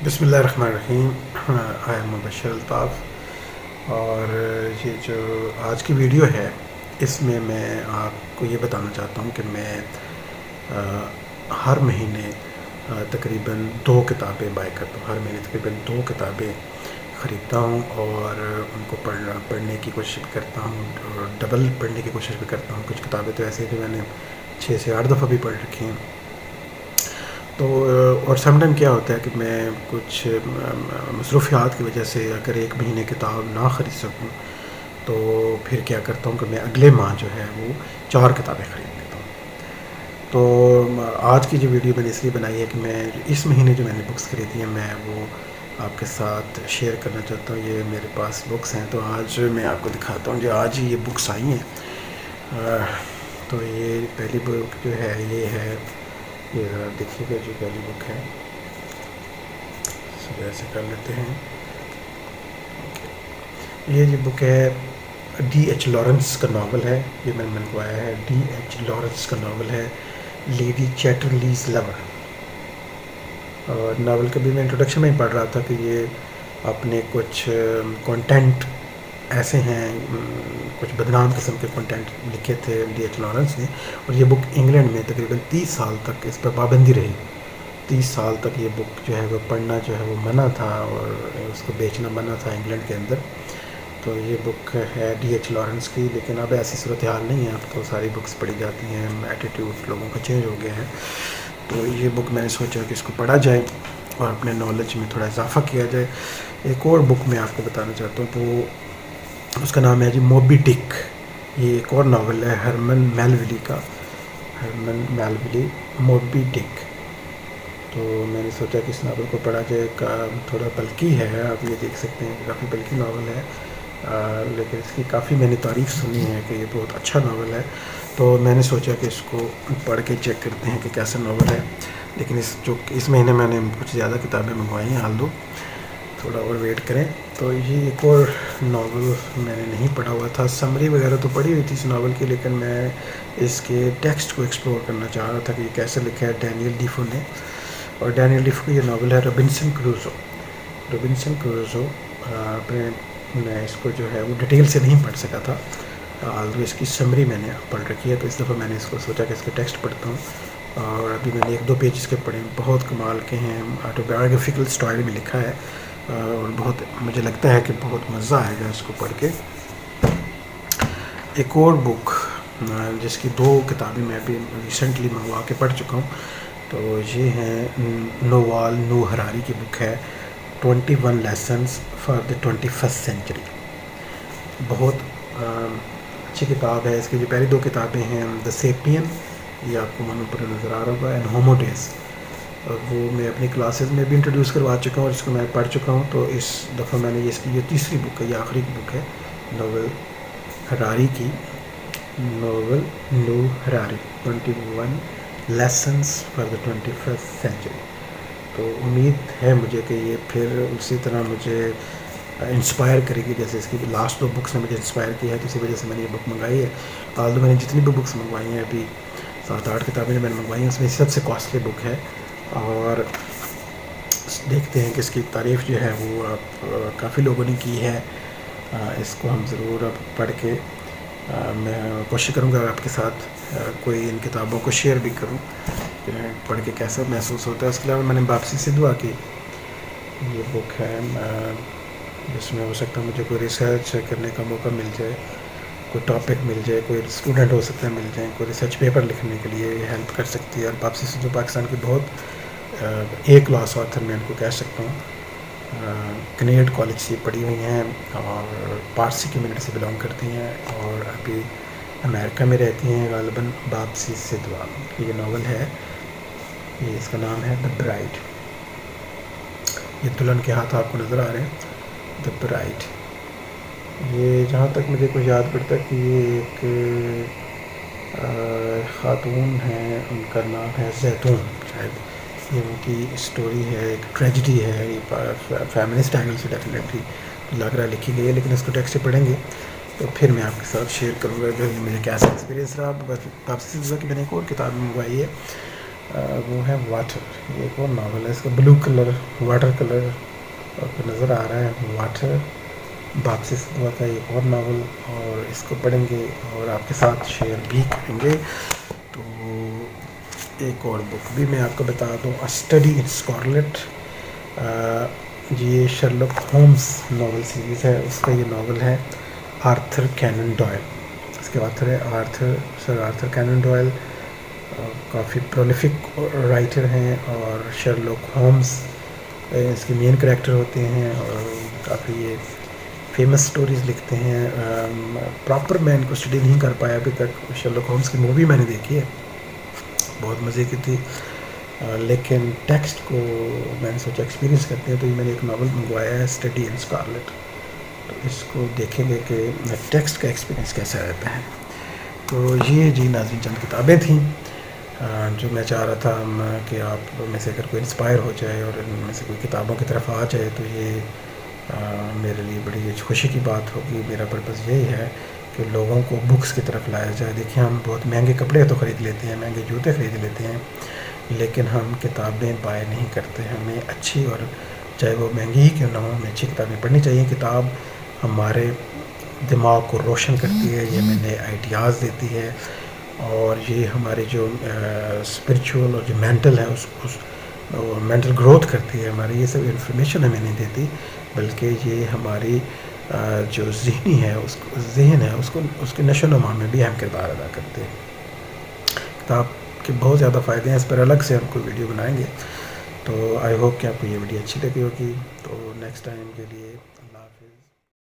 بسم اللہ الرحمن الرحیم. آئی ایم مبشر الطاف. اور یہ جو آج کی ویڈیو ہے اس میں آپ کو یہ بتانا چاہتا ہوں کہ میں ہر مہینے تقریباً 2 کتابیں بائی کرتا ہوں. ہر مہینے تقریباً 2 کتابیں خریدتا ہوں اور ان کو پڑھنے کی کوشش بھی کرتا ہوں اور ڈبل پڑھنے کی کوشش بھی کرتا ہوں. کچھ کتابیں تو ایسی ہیں کہ میں نے 6 سے 8 دفعہ بھی پڑھ رکھی ہیں. تو اور سم ٹائم کیا ہوتا ہے کہ میں کچھ مصروفیات کی وجہ سے اگر ایک مہینے کتاب نہ خرید سکوں تو پھر کیا کرتا ہوں کہ میں اگلے ماہ جو ہے وہ 4 کتابیں خرید لیتا ہوں. تو آج کی جو ویڈیو میں نے اس لیے بنائی ہے کہ میں اس مہینے جو میں نے بکس خریدی ہیں میں وہ آپ کے ساتھ شیئر کرنا چاہتا ہوں. یہ میرے پاس بکس ہیں تو آج میں آپ کو دکھاتا ہوں جو آج ہی یہ بکس آئی ہیں. تو یہ پہلی بک جو ہے یہ ہے، یہ ذرا دیکھیے گا جو پہلی بک ہے سب ایسے کر لیتے ہیں. یہ جو بک ہے ڈی ایچ لارنس کا ناول ہے. یہ میں نے منگوایا ہے. ڈی ایچ لارنس کا ناول ہے لیڈی چیٹرلیز لور. اور ناول کا بھی میں انٹروڈکشن میں ہی پڑھ رہا تھا کہ یہ اپنے کچھ کنٹینٹ ایسے ہیں، کچھ بدنام قسم کے کنٹینٹ لکھے تھے ڈی ایچ لارنس نے. اور یہ بک انگلینڈ میں تقریباً 30 سال تک اس پر پابندی رہی. 30 سال تک یہ بک جو ہے وہ پڑھنا جو ہے وہ منع تھا اور اس کو بیچنا منع تھا انگلینڈ کے اندر. تو یہ بک ہے ڈی ایچ لارنس کی. لیکن اب ایسی صورتحال نہیں ہے، اب تو ساری بکس پڑھی جاتی ہیں، ایٹیٹیوڈ لوگوں کا چینج ہو گیا ہے. تو یہ بک میں نے سوچا کہ اس کو پڑھا جائے اور اپنے نالج میں تھوڑا اضافہ کیا جائے. ایک اور بک میں آپ کو بتانا چاہتا ہوں تو اس کا نام ہے جی موبی ڈک. یہ ایک اور ناول ہے ہرمن میلویلی کا. ہرمن میلویلی، موبی ڈک. تو میں نے سوچا کہ اس ناول کو پڑھا جائے. تھوڑا بلکی ہے، آپ یہ دیکھ سکتے ہیں کہ کافی بلکی ناول ہے. لیکن اس کی کافی میں نے تعریف سنی ہے کہ یہ بہت اچھا ناول ہے. تو میں نے سوچا کہ اس کو پڑھ کے چیک کرتے ہیں کہ کیسا ناول ہے. لیکن اس مہینے میں نے کچھ زیادہ کتابیں منگوائی ہیں، حال دو تھوڑا اور ویٹ کریں. تو یہ ایک اور ناول میں نے نہیں پڑھا ہوا تھا. سمری وغیرہ تو پڑھی ہوئی تھی اس ناول کی، لیکن میں اس کے ٹیکسٹ کو ایکسپلور کرنا چاہ رہا تھا کہ یہ کیسے لکھا ہے ڈینیل ڈیفو نے. اور ڈینیل ڈیفو کی یہ ناول ہے رابنسن کروزو. رابنسن کروزو میں اس کو جو ہے وہ ڈیٹیل سے نہیں پڑھ سکا تھا، آلدو اس کی سمری میں نے پڑھ رکھی ہے. تو اس دفعہ میں نے اس کو سوچا کہ اس کے ٹیکسٹ پڑھتا ہوں. اور ابھی میں نے 1-2 پیج اس کے پڑھے، بہت کمال کے ہیں. آٹوبیوگرافیکل اسٹائل میں لکھا ہے اور بہت مجھے لگتا ہے کہ بہت مزہ آئے گا اس کو پڑھ کے. ایک اور بک جس کی 2 کتابیں میں ابھی ریسنٹلی منگوا کے پڑھ چکا ہوں تو یہ ہیں نووال نو ہراری کی بک ہے 21 lessons for the 21st century. بہت اچھی کتاب ہے. اس کی جو پہلی 2 کتابیں ہیں دا سیپین، یہ آپ کو من پر نظر آ رہا ہوگا، اینڈ ہومو ڈیز. وہ میں اپنی کلاسز میں بھی انٹروڈیوس کروا چکا ہوں اور اس کو میں پڑھ چکا ہوں. تو اس دفعہ میں نے اس کی یہ تیسری بک ہے، یہ آخری بک ہے ناول ہراری کی. ناول Noah Harari 21 lessons for the 21st century. تو امید ہے مجھے کہ یہ پھر اسی طرح مجھے انسپائر کرے گی جیسے اس کی لاسٹ 2 بکس نے مجھے انسپائر کیا ہے. تو اسی وجہ سے میں نے یہ بک منگائی ہے. آلدو میں نے جتنی بھی بکس منگوائی ہیں ابھی 7-8 کتابیں میں نے منگوائی ہیں، اس میں سب سے کاسٹلی بک ہے. اور دیکھتے ہیں کہ اس کی تعریف جو ہے وہ آپ کافی لوگوں نے کی ہے. اس کو ہم ضرور اب پڑھ کے میں کوشش کروں گا آپ کے ساتھ کوئی ان کتابوں کو شیئر بھی کروں کہ پڑھ کے کیسا محسوس ہوتا ہے. اس کے علاوہ میں نے واپسی سے دعا کی یہ بک ہے جس میں ہو سکتا ہے مجھے کوئی ریسرچ کرنے کا موقع مل جائے، کوئی ٹاپک مل جائے، کوئی اسٹوڈنٹ ہو سکتا ہے مل جائیں، کوئی ریسرچ پیپر لکھنے کے لیے یہ ہیلپ کر سکتی ہے. اور واپسی سے جو پاکستان کی بہت اے کلاس آتھر میں ان کو کہہ سکتا ہوں. کنیڈ کالج سے پڑھی ہوئی ہیں اور پارسی کمیونٹی سے بلانگ کرتی ہیں اور ابھی امریکہ میں رہتی ہیں غالباً. واپسی سے دعا یہ ناول ہے، یہ اس کا نام ہے دا برائڈ. یہ دلہن کے ہاتھ آپ کو نظر آ رہے ہیں، دا برائڈ. یہ جہاں تک مجھے کچھ یاد پڑتا ہے کہ یہ ایک خاتون ہیں، ان کا نام ہے زیتون. شاید یہ ان کی اسٹوری ہے، ایک ٹریجڈی ہے. یہ فیمنسٹ اینگل سے ڈیفینیٹلی لگ رہا لکھی گئی ہے، لیکن اس کو ٹیکسٹ سے پڑھیں گے تو پھر میں آپ کے ساتھ شیئر کروں گا کہ مجھے کیسا ایکسپیرینس رہا. واپسی سے کہ میں نے ایک اور کتاب منگوائی ہے وہ ہے واٹر. یہ ایک اور ناول ہے, اس کا بلو کلر واٹر کلر آپ کو نظر آ رہا ہے. واٹر باپسی صدوہ کا ایک اور ناول, اور اس کو پڑھیں گے اور آپ کے ساتھ شیئر بھی کریں گے. تو ایک اور بک بھی میں آپ کو بتا دوں, اسٹڈی ان اسکارلیٹ. یہ شرلک ہومز ناول سیریز ہے, اس کا یہ ناول ہے آرتھر کینن ڈوائل. اس کے آتھر ہے سر آرتھر کینن ڈوائل. کافی پرولیفک رائٹر ہیں, اور شرلک ہومز اس کے مین کریکٹر ہوتے ہیں, اور کافی یہ فیمس سٹوریز لکھتے ہیں. پراپر میں ان کو اسٹڈی نہیں کر پایا ابھی تک. شرلک ہومز کی مووی میں نے دیکھی ہے, بہت مزے کی تھی, لیکن ٹیکسٹ کو میں نے سوچا ایکسپیرینس کرتے ہیں, تو یہ میں نے ایک ناول منگوایا ہے اسٹڈی ان اسکارلیٹ. تو اس کو دیکھیں گے کہ ٹیکسٹ کا ایکسپیرینس کیسا رہتا ہے. تو یہ جی ناظرین چند کتابیں تھیں جو میں چاہ رہا تھا کہ آپ میں سے اگر کوئی انسپائر ہو جائے اور ان میں سے کوئی کتابوں کی طرف آ جائے تو یہ میرے لیے بڑی خوشی کی بات ہوگی. میرا پرپس یہی ہے کہ لوگوں کو بکس کی طرف لایا جائے. دیکھیے ہم بہت مہنگے کپڑے تو خرید لیتے ہیں, مہنگے جوتے خرید لیتے ہیں, لیکن ہم کتابیں بائی نہیں کرتے. ہمیں اچھی, اور چاہے وہ مہنگی ہی کیوں نہ ہو, ہمیں اچھی کتابیں پڑھنی چاہیے. کتاب ہمارے دماغ کو روشن کرتی ہے, یہ ہمیں نئے آئیڈیاز دیتی ہے, اور یہ ہمارے جو اسپریچول اور جو مینٹل ہے اس مینٹل گروتھ کرتی ہے ہماری. یہ سب انفارمیشن ہمیں نہیں دیتی, بلکہ یہ ہماری جو ذہنی ہے ذہن ہے اس کے نشو و نما میں بھی اہم کردار ادا کرتے ہیں. کتاب کے بہت زیادہ فائدے ہیں, اس پر الگ سے ہم کوئی ویڈیو بنائیں گے. تو آئی ہوپ کہ آپ کو یہ ویڈیو اچھی لگی ہوگی. تو نیکسٹ ٹائم کے لیے